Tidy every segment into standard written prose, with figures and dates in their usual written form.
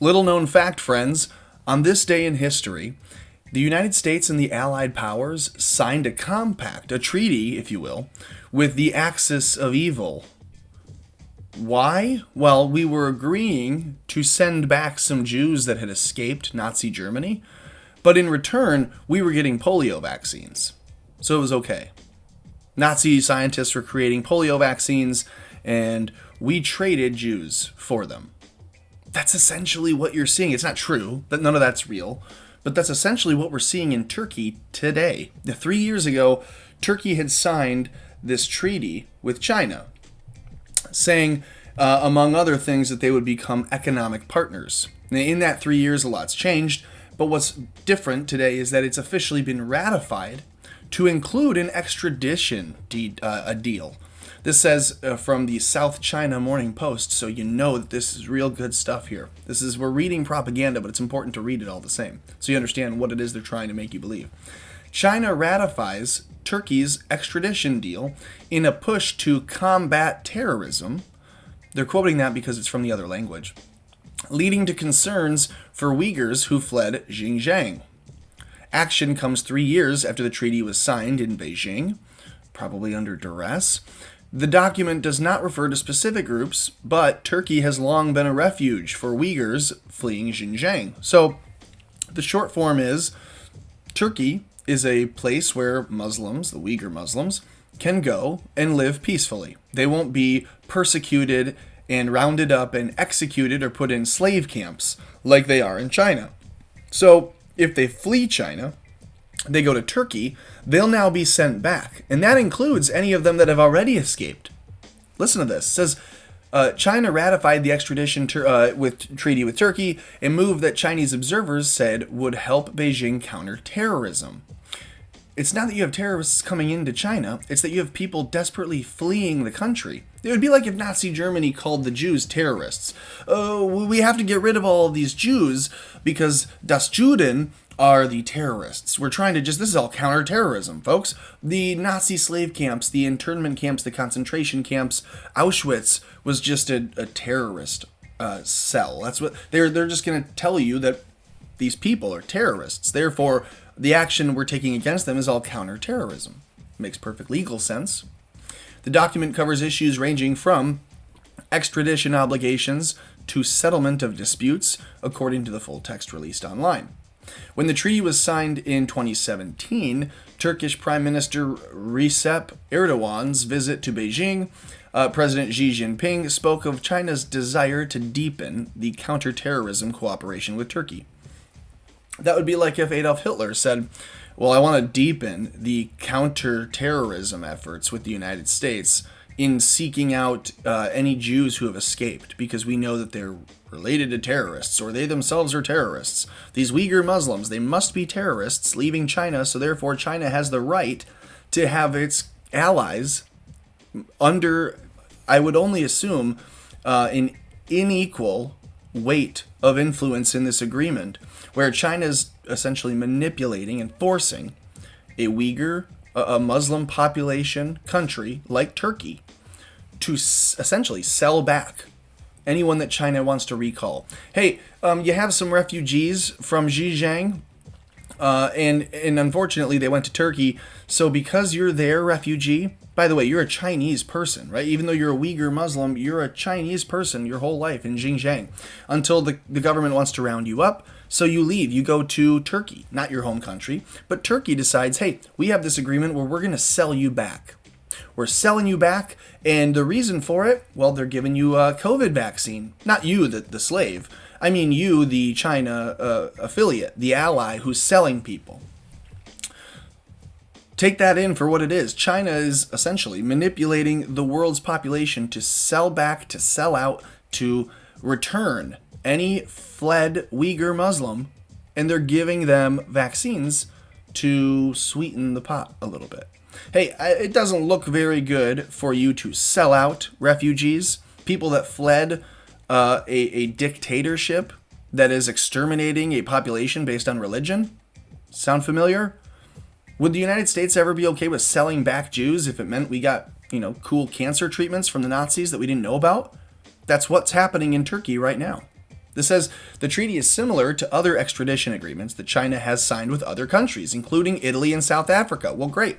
Little known fact, friends, on this day in history, the United States and the Allied powers signed a compact, a treaty, if you will, with the Axis of Evil. Why? Well, we were agreeing to send back some Jews that had escaped Nazi Germany, but in return, we were getting polio vaccines. So it was okay. Nazi scientists were creating polio vaccines, and we traded Jews for them. That's essentially what you're seeing. It's not true, that none of that's real, but that's essentially what we're seeing in Turkey today. 3 years ago, Turkey had signed this treaty with China, saying, among other things, that they would become economic partners. Now, in that 3 years, a lot's changed, but what's different today is that it's officially been ratified to include an extradition deal. This says from the South China Morning Post, so you know that this is real good stuff here. We're reading propaganda, but it's important to read it all the same, so you understand what it is they're trying to make you believe. China ratifies Turkey's extradition deal in a push to combat terrorism. They're quoting that because it's from the other language, leading to concerns for Uyghurs who fled Xinjiang. Action comes 3 years after the treaty was signed in Beijing, probably under duress. The document does not refer to specific groups, but Turkey has long been a refuge for Uyghurs fleeing Xinjiang. So the short form is, Turkey is a place where Muslims, the Uyghur Muslims, can go and live peacefully. They won't be persecuted and rounded up and executed or put in slave camps like they are in China. So if they flee China, they go to Turkey, they'll now be sent back. And that includes any of them that have already escaped. Listen to this. It says, China ratified the extradition treaty with Turkey, a move that Chinese observers said would help Beijing counter terrorism. It's not that you have terrorists coming into China, it's that you have people desperately fleeing the country. It would be like if Nazi Germany called the Jews terrorists. We have to get rid of all of these Jews because Das Juden are the terrorists. We're trying to this is all counterterrorism, folks. The Nazi slave camps, the internment camps, the concentration camps, Auschwitz was just a terrorist cell. That's what they're just going to tell you, that these people are terrorists. Therefore, the action we're taking against them is all counterterrorism. Makes perfect legal sense. The document covers issues ranging from extradition obligations to settlement of disputes, according to the full text released online. When the treaty was signed in 2017, Turkish Prime Minister Recep Erdogan's visit to Beijing, President Xi Jinping spoke of China's desire to deepen the counterterrorism cooperation with Turkey. That would be like if Adolf Hitler said, well, I want to deepen the counterterrorism efforts with the United States in seeking out any Jews who have escaped, because we know that they're related to terrorists, or they themselves are terrorists. These Uyghur Muslims, they must be terrorists leaving China, so therefore China has the right to have its allies under, I would only assume, an unequal weight of influence in this agreement, where China's essentially manipulating and forcing a Uyghur, a Muslim population country like Turkey to essentially sell back anyone that China wants to recall. Hey, you have some refugees from Xinjiang, and unfortunately they went to Turkey. So because you're their refugee, by the way, you're a Chinese person, right? Even though you're a Uyghur Muslim, you're a Chinese person your whole life in Xinjiang until the government wants to round you up. So you leave, you go to Turkey, not your home country, but Turkey decides, hey, we have this agreement where we're going to sell you back. We're selling you back, and the reason for it, well, they're giving you a COVID vaccine. Not you, the slave. I mean you, the China affiliate, the ally who's selling people. Take that in for what it is. China is essentially manipulating the world's population to sell back, to sell out, to return any fled Uyghur Muslim, and they're giving them vaccines to sweeten the pot a little bit. Hey, it doesn't look very good for you to sell out refugees, people that fled a dictatorship that is exterminating a population based on religion. Sound familiar? Would the United States ever be okay with selling back Jews if it meant we got, cool cancer treatments from the Nazis that we didn't know about? That's what's happening in Turkey right now. This says the treaty is similar to other extradition agreements that China has signed with other countries, including Italy and South Africa. Well, great.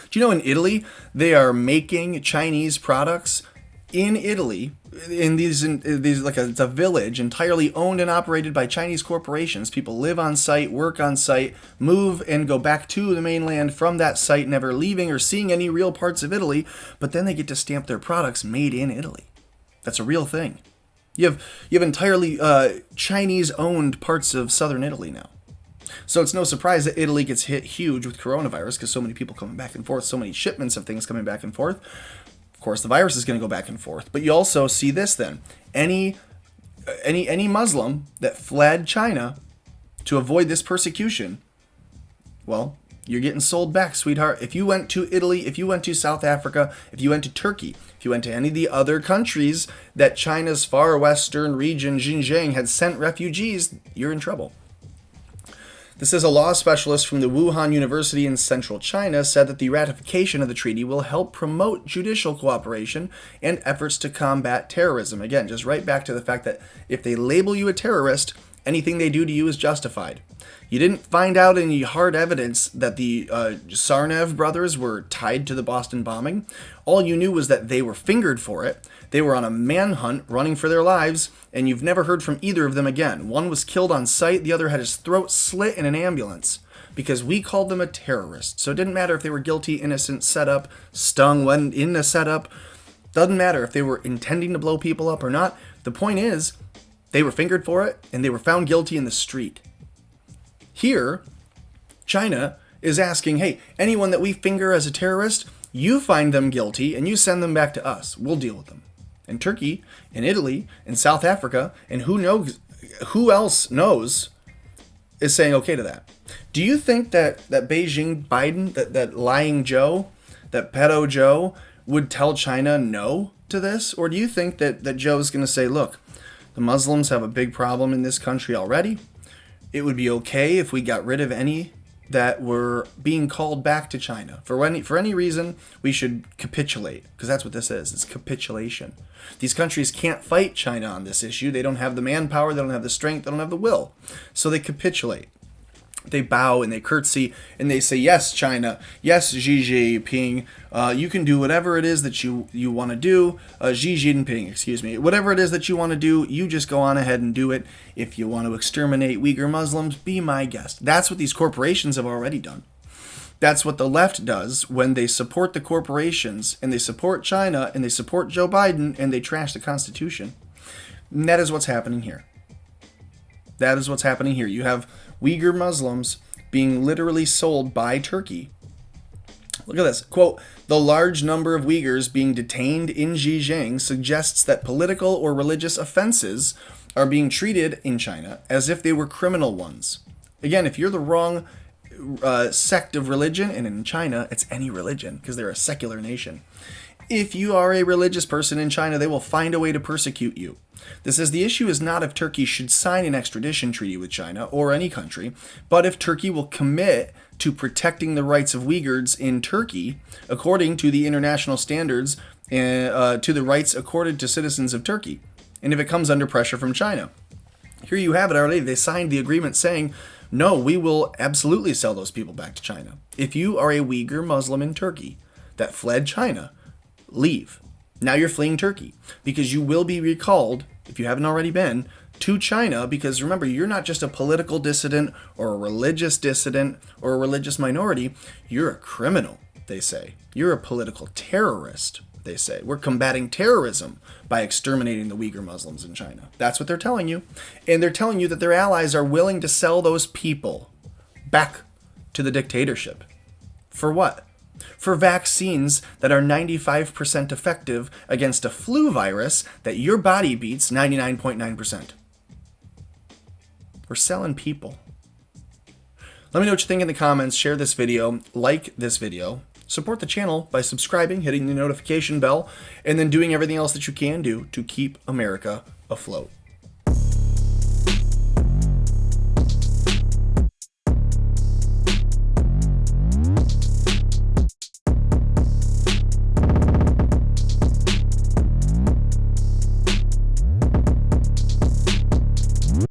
Do you know in Italy, they are making Chinese products in Italy, in these like it's a village entirely owned and operated by Chinese corporations. People live on site, work on site, move and go back to the mainland from that site, never leaving or seeing any real parts of Italy, but then they get to stamp their products made in Italy. That's a real thing. You have entirely Chinese-owned parts of southern Italy now. So it's no surprise that Italy gets hit huge with coronavirus because so many people coming back and forth, so many shipments of things coming back and forth. Of course, the virus is going to go back and forth. But you also see this then. Any Muslim that fled China to avoid this persecution, well, you're getting sold back, sweetheart. If you went to Italy, if you went to South Africa, if you went to Turkey, if you went to any of the other countries that China's far western region, Xinjiang, had sent refugees, you're in trouble. This is a law specialist from the Wuhan University in central China said that the ratification of the treaty will help promote judicial cooperation and efforts to combat terrorism. Again, just right back to the fact that if they label you a terrorist, anything they do to you is justified. You didn't find out any hard evidence that the Tsarnaev brothers were tied to the Boston bombing. All you knew was that they were fingered for it. They were on a manhunt running for their lives, and you've never heard from either of them again. One was killed on sight, the other had his throat slit in an ambulance because we called them a terrorist. So it didn't matter if they were guilty, innocent, set up, stung when in the setup. Doesn't matter if they were intending to blow people up or not. The point is, they were fingered for it, and they were found guilty in the street. Here, China is asking, hey, anyone that we finger as a terrorist, you find them guilty and you send them back to us. We'll deal with them. And Turkey, and Italy, and South Africa, and who else knows, is saying okay to that. Do you think that Beijing Biden, that lying Joe, that pedo Joe, would tell China no to this? Or do you think that Joe's going to say, look, the Muslims have a big problem in this country already. It would be okay if we got rid of any that were being called back to China. For any reason, we should capitulate, because that's what this is. It's capitulation. These countries can't fight China on this issue. They don't have the manpower, they don't have the strength, they don't have the will. So they capitulate. They bow and they curtsy and they say, yes, China, yes, Xi Jinping, you can do whatever it is that you want to do. Xi Jinping, excuse me. Whatever it is that you want to do, you just go on ahead and do it. If you want to exterminate Uyghur Muslims, be my guest. That's what these corporations have already done. That's what the left does when they support the corporations and they support China and they support Joe Biden and they trash the Constitution. And that is what's happening here. That is what's happening here. You have Uyghur Muslims being literally sold by Turkey. Look at this. Quote, the large number of Uyghurs being detained in Xinjiang suggests that political or religious offenses are being treated in China as if they were criminal ones. Again, if you're the wrong sect of religion, and in China, it's any religion because they're a secular nation. If you are a religious person in China, they will find a way to persecute you. This is the issue is not if Turkey should sign an extradition treaty with China or any country, but if Turkey will commit to protecting the rights of Uyghurs in Turkey according to the international standards to the rights accorded to citizens of Turkey, and if it comes under pressure from China. Here you have it already. They signed the agreement saying, no, we will absolutely sell those people back to China. If you are a Uyghur Muslim in Turkey that fled China, leave. Now you're fleeing Turkey because you will be recalled, if you haven't already been, to China because remember, you're not just a political dissident or a religious dissident or a religious minority. You're a criminal, they say. You're a political terrorist, they say. We're combating terrorism by exterminating the Uyghur Muslims in China. That's what they're telling you. And they're telling you that their allies are willing to sell those people back to the dictatorship. For what? For vaccines that are 95% effective against a flu virus that your body beats 99.9%. We're selling people. Let me know what you think in the comments. Share this video. Like this video. Support the channel by subscribing, hitting the notification bell, and then doing everything else that you can do to keep America afloat.